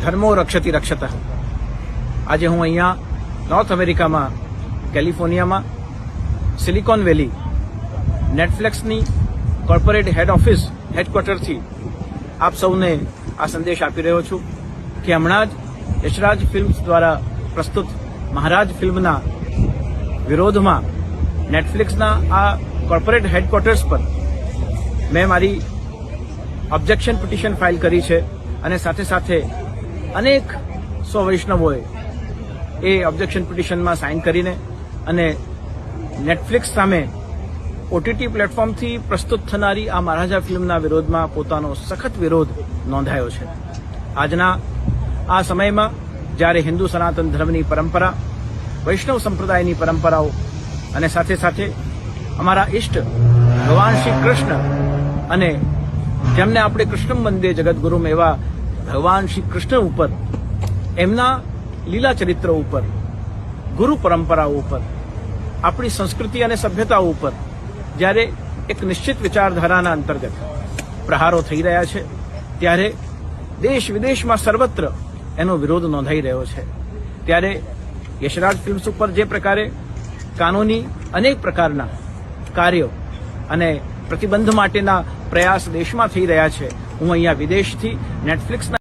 ધર્મો રક્ષતિ રક્ષતઃ। આજે હું અહીંયા નોર્થ અમેરિકામાં કેલિફોર્નિયામાં સિલિકોન વેલી નેટફ્લિક્સની કોર્પોરેટ હેડ ઓફિસ હેડક્વાર્ટરથી આપ સૌને આ સંદેશ આપી રહ્યો છું કે હમણાં જ યશરાજ ફિલ્મ્સ દ્વારા પ્રસ્તુત મહારાજ ફિલ્મના વિરોધમાં નેટફ્લિક્સના આ કોર્પોરેટ હેડક્વાર્ટર્સ પર મેં મારી ઓબ્જેક્શન પિટિશન ફાઇલ કરી છે અને સાથે સાથે અનેક સો વૈષ્ણવોએ એ ઓબ્જેક્શન પિટિશનમાં સાઇન કરીને અને નેટફ્લિક્સ સામે ઓટીટી પ્લેટફોર્મથી પ્રસ્તુત થનારી આ મહારાજા ફિલ્મના વિરોધમાં પોતાનો સખત વિરોધ નોંધાયો છે। આજના આ સમયમાં જ્યારે હિન્દુ સનાતન ધર્મની પરંપરા, વૈષ્ણવ સંપ્રદાયની પરંપરાઓ અને સાથે સાથે અમારા ઇષ્ટ ભગવાન શ્રી કૃષ્ણ અને જેમને આપણે કૃષ્ણ વંદે જગદગુરુમ એવા ભગવાન શ્રી કૃષ્ણ ઉપર, એમના લીલા ચરિત્ર ઉપર, ગુરુ પરંપરાઓ ઉપર, આપણી સંસ્કૃતિ અને સભ્યતાઓ ઉપર જ્યારે એક નિશ્ચિત વિચારધારાના અંતર્ગત પ્રહારો થઈ રહ્યા છે ત્યારે દેશ વિદેશમાં સર્વત્ર એનો વિરોધ નોંધાઈ રહ્યો છે। ત્યારે યશરાજ ફિલ્મ્સ ઉપર જે પ્રકારે કાનૂની અનેક પ્રકારના કાર્યો અને પ્રતિબંધ માટેના પ્રયાસ દેશમાં થઈ રહ્યા છે, હું અહીંયા વિદેશથી નેટફ્લિક્સના